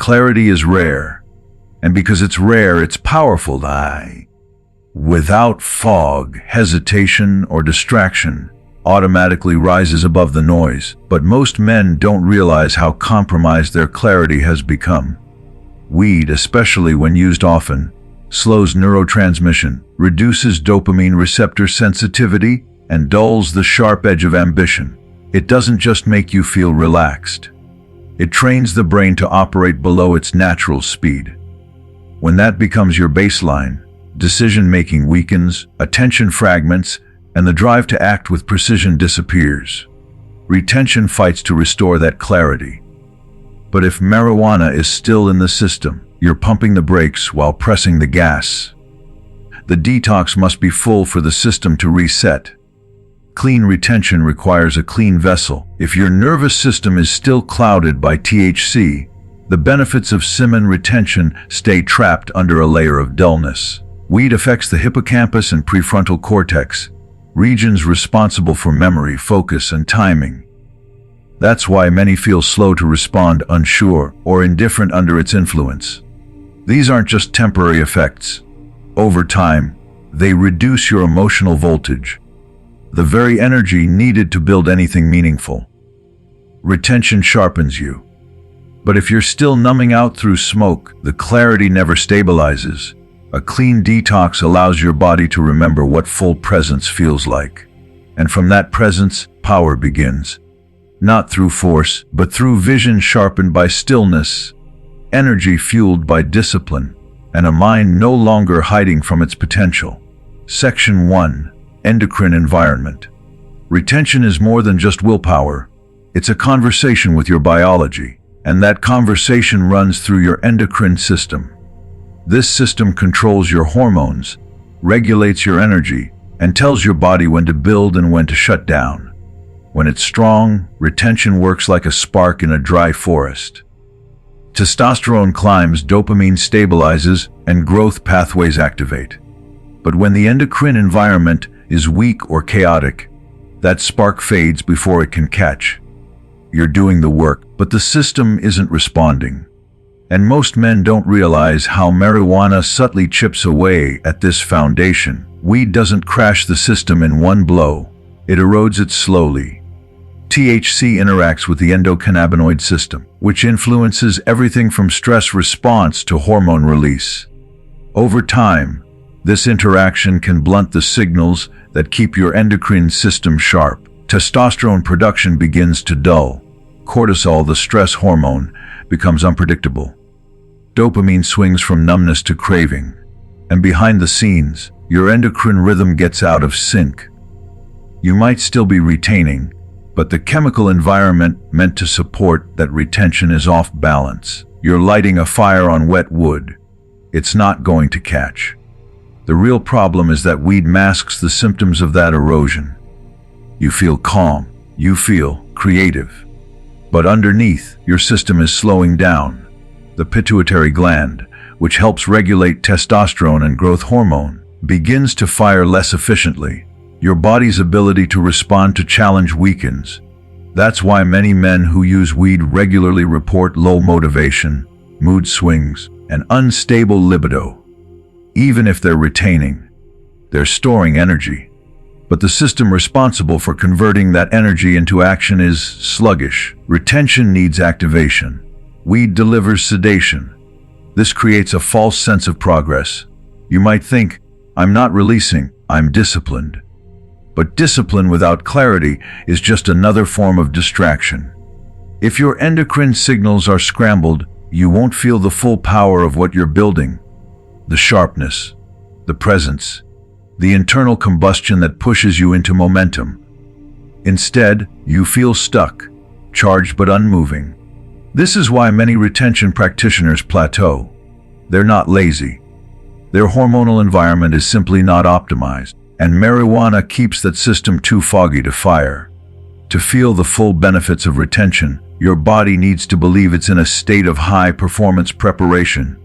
Clarity is rare, and because it's rare, it's powerful. Without fog, hesitation, or distraction automatically rises above the noise, but most men don't realize how compromised their clarity has become. Weed, especially when used often, slows neurotransmission, reduces dopamine receptor sensitivity, and dulls the sharp edge of ambition. It doesn't just make you feel relaxed. It trains the brain to operate below its natural speed. When that becomes your baseline, decision-making weakens, attention fragments, and the drive to act with precision disappears. Retention fights to restore that clarity. But if marijuana is still in the system, you're pumping the brakes while pressing the gas. The detox must be full for the system to reset. Clean retention requires a clean vessel. If your nervous system is still clouded by THC, the benefits of semen retention stay trapped under a layer of dullness. Weed affects the hippocampus and prefrontal cortex, regions responsible for memory, focus, and timing. That's why many feel slow to respond, unsure, or indifferent under its influence. These aren't just temporary effects. Over time, they reduce your emotional voltage, the very energy needed to build anything meaningful. Retention sharpens you. But if you're still numbing out through smoke, the clarity never stabilizes. A clean detox allows your body to remember what full presence feels like. And from that presence, power begins. Not through force, but through vision sharpened by stillness, energy fueled by discipline, and a mind no longer hiding from its potential. Section 1. Endocrine environment. Retention is more than just willpower. It's a conversation with your biology, and that conversation runs through your endocrine system. This system controls your hormones, regulates your energy, and tells your body when to build and when to shut down. When it's strong, retention works like a spark in a dry forest. Testosterone climbs, dopamine stabilizes, and growth pathways activate. But when the endocrine environment is weak or chaotic, that spark fades before it can catch. You're doing the work, but the system isn't responding. And most men don't realize how marijuana subtly chips away at this foundation. Weed doesn't crash the system in one blow. It erodes it slowly. THC interacts with the endocannabinoid system, which influences everything from stress response to hormone release. Over time, this interaction can blunt the signals that keep your endocrine system sharp. Testosterone production begins to dull. Cortisol, the stress hormone, becomes unpredictable. Dopamine swings from numbness to craving. And behind the scenes, your endocrine rhythm gets out of sync. You might still be retaining, but the chemical environment meant to support that retention is off balance. You're lighting a fire on wet wood. It's not going to catch. The real problem is that weed masks the symptoms of that erosion. You feel calm. You feel creative. But underneath, your system is slowing down. The pituitary gland, which helps regulate testosterone and growth hormone, begins to fire less efficiently. Your body's ability to respond to challenge weakens. That's why many men who use weed regularly report low motivation, mood swings, and unstable libido. Even if they're retaining, they're storing energy. But the system responsible for converting that energy into action is sluggish. Retention needs activation. Weed delivers sedation. This creates a false sense of progress. You might think, I'm not releasing, I'm disciplined. But discipline without clarity is just another form of distraction. If your endocrine signals are scrambled, you won't feel the full power of what you're building. The sharpness, the presence, the internal combustion that pushes you into momentum. Instead, you feel stuck, charged but unmoving. This is why many retention practitioners plateau. They're not lazy. Their hormonal environment is simply not optimized, and marijuana keeps that system too foggy to fire. To feel the full benefits of retention, your body needs to believe it's in a state of high-performance preparation.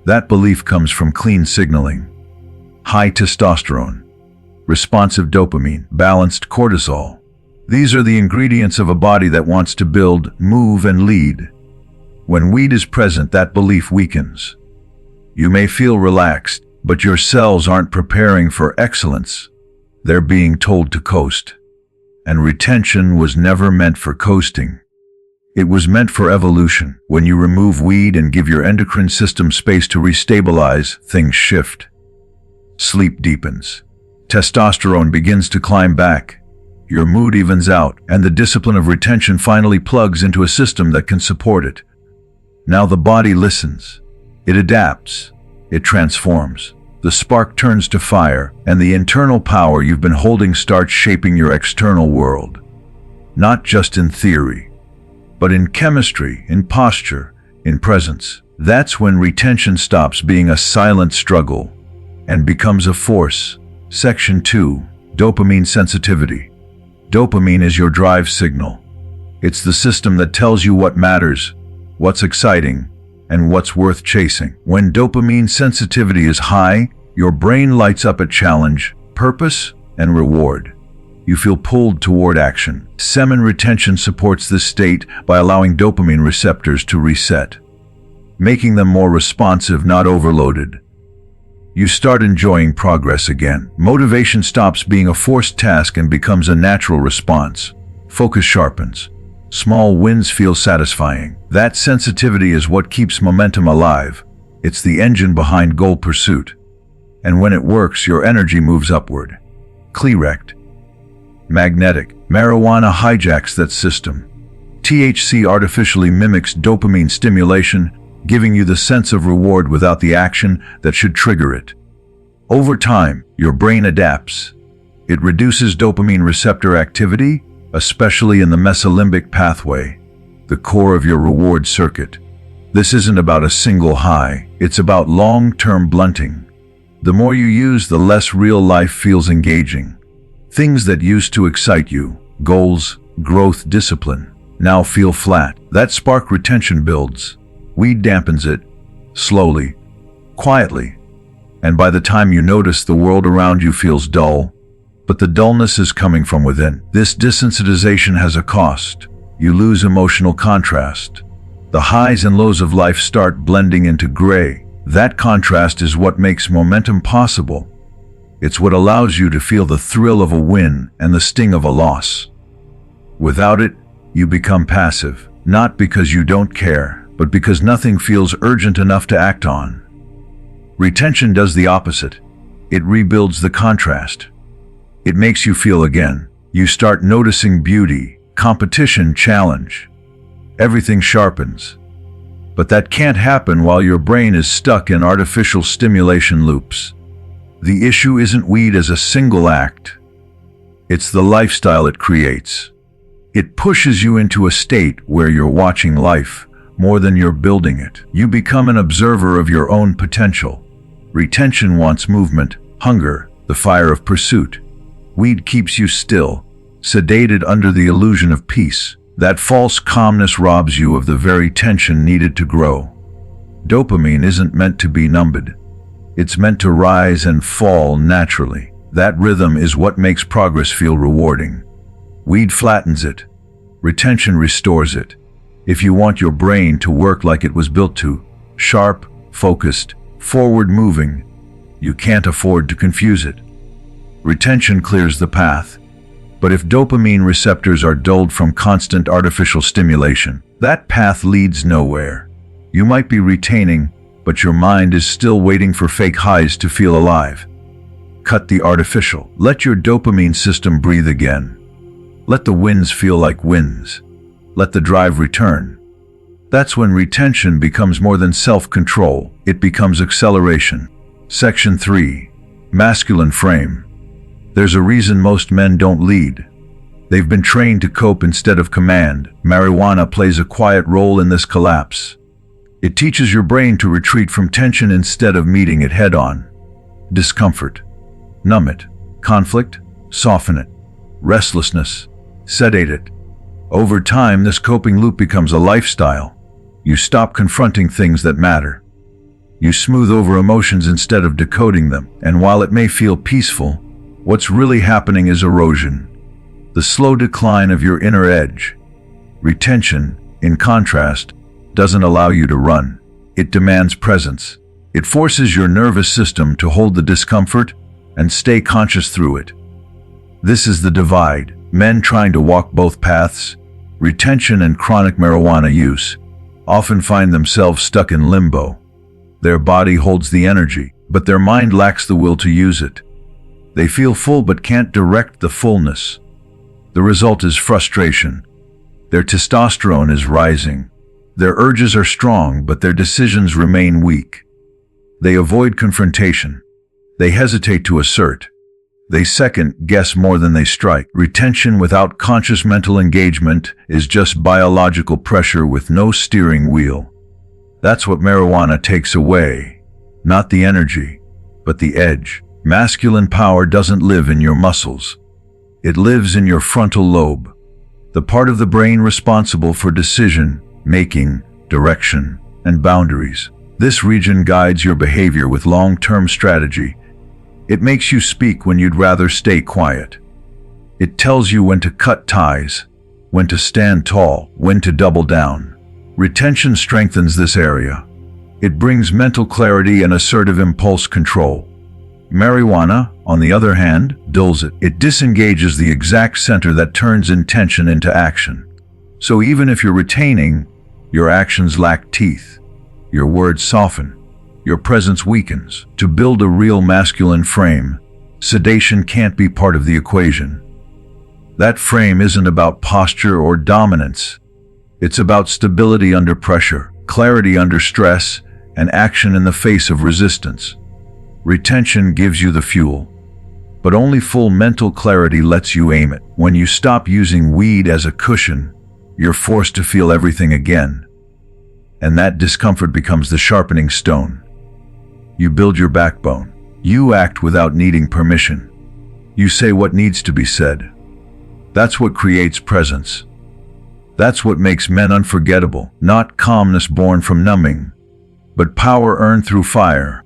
That belief comes from clean signaling. High testosterone, responsive dopamine, balanced cortisol. These are the ingredients of a body that wants to build, move, and lead. When weed is present, that belief weakens. You may feel relaxed, but your cells aren't preparing for excellence. They're being told to coast. And retention was never meant for coasting. It was meant for evolution. When you remove weed and give your endocrine system space to restabilize, things shift. Sleep deepens. Testosterone begins to climb back. Your mood evens out, and the discipline of retention finally plugs into a system that can support it. Now the body listens. It adapts. It transforms. The spark turns to fire, and the internal power you've been holding starts shaping your external world. Not just in theory, but in chemistry, in posture, in presence. That's when retention stops being a silent struggle and becomes a force. Section 2. Dopamine sensitivity. Dopamine is your drive signal. It's the system that tells you what matters, what's exciting, and what's worth chasing. When dopamine sensitivity is high, your brain lights up at challenge, purpose, and reward. You feel pulled toward action. Semen retention supports this state by allowing dopamine receptors to reset, making them more responsive, not overloaded. You start enjoying progress again. Motivation stops being a forced task and becomes a natural response. Focus sharpens. Small wins feel satisfying. That sensitivity is what keeps momentum alive. It's the engine behind goal pursuit. And when it works, your energy moves upward. Clearect. Magnetic. Marijuana hijacks that system. THC artificially mimics dopamine stimulation, giving you the sense of reward without the action that should trigger it. Over time, your brain adapts. It reduces dopamine receptor activity, especially in the mesolimbic pathway, the core of your reward circuit. This isn't about a single high, it's about long-term blunting. The more you use, the less real life feels engaging. Things that used to excite you, goals, growth, discipline, now feel flat. That spark retention builds. Weed dampens it, slowly, quietly, and by the time you notice, the world around you feels dull, but the dullness is coming from within. This desensitization has a cost. You lose emotional contrast. The highs and lows of life start blending into gray. That contrast is what makes momentum possible. It's what allows you to feel the thrill of a win and the sting of a loss. Without it, you become passive, not because you don't care, but because nothing feels urgent enough to act on. Retention does the opposite. It rebuilds the contrast. It makes you feel again. You start noticing beauty, competition, challenge. Everything sharpens. But that can't happen while your brain is stuck in artificial stimulation loops. The issue isn't weed as a single act. It's the lifestyle it creates. It pushes you into a state where you're watching life more than you're building it. You become an observer of your own potential. Retention wants movement, hunger, the fire of pursuit. Weed keeps you still, sedated under the illusion of peace. That false calmness robs you of the very tension needed to grow. Dopamine isn't meant to be numbed. It's meant to rise and fall naturally. That rhythm is what makes progress feel rewarding. Weed flattens it. Retention restores it. If you want your brain to work like it was built to, sharp, focused, forward-moving, you can't afford to confuse it. Retention clears the path. But if dopamine receptors are dulled from constant artificial stimulation, that path leads nowhere. You might be retaining, but your mind is still waiting for fake highs to feel alive. Cut the artificial. Let your dopamine system breathe again. Let the wins feel like wins. Let the drive return. That's when retention becomes more than self-control. It becomes acceleration. Section 3. Masculine frame. There's a reason most men don't lead. They've been trained to cope instead of command. Marijuana plays a quiet role in this collapse. It teaches your brain to retreat from tension instead of meeting it head-on. Discomfort. Numb it. Conflict. Soften it. Restlessness. Sedate it. Over time, this coping loop becomes a lifestyle. You stop confronting things that matter. You smooth over emotions instead of decoding them. And while it may feel peaceful, what's really happening is erosion. The slow decline of your inner edge. Retention, in contrast, doesn't allow you to run. It demands presence. It forces your nervous system to hold the discomfort and stay conscious through it. This is the divide. Men trying to walk both paths, retention and chronic marijuana use, often find themselves stuck in limbo. Their body holds the energy, but their mind lacks the will to use it. They feel full but can't direct the fullness. The result is frustration. Their testosterone is rising. Their urges are strong, but their decisions remain weak. They avoid confrontation. They hesitate to assert. They second-guess more than they strike. Retention without conscious mental engagement is just biological pressure with no steering wheel. That's what marijuana takes away. Not the energy, but the edge. Masculine power doesn't live in your muscles. It lives in your frontal lobe, the part of the brain responsible for decision-making, direction, and boundaries. This region guides your behavior with long-term strategy. It makes you speak when you'd rather stay quiet. It tells you when to cut ties, when to stand tall, when to double down. Retention strengthens this area. It brings mental clarity and assertive impulse control. Marijuana, on the other hand, dulls it. It disengages the exact center that turns intention into action. So even if you're retaining, your actions lack teeth. Your words soften. Your presence weakens. To build a real masculine frame, sedation can't be part of the equation. That frame isn't about posture or dominance. It's about stability under pressure, clarity under stress, and action in the face of resistance. Retention gives you the fuel, but only full mental clarity lets you aim it. When you stop using weed as a cushion, you're forced to feel everything again. And that discomfort becomes the sharpening stone. You build your backbone. You act without needing permission. You say what needs to be said. That's what creates presence. That's what makes men unforgettable, not calmness born from numbing, but power earned through fire.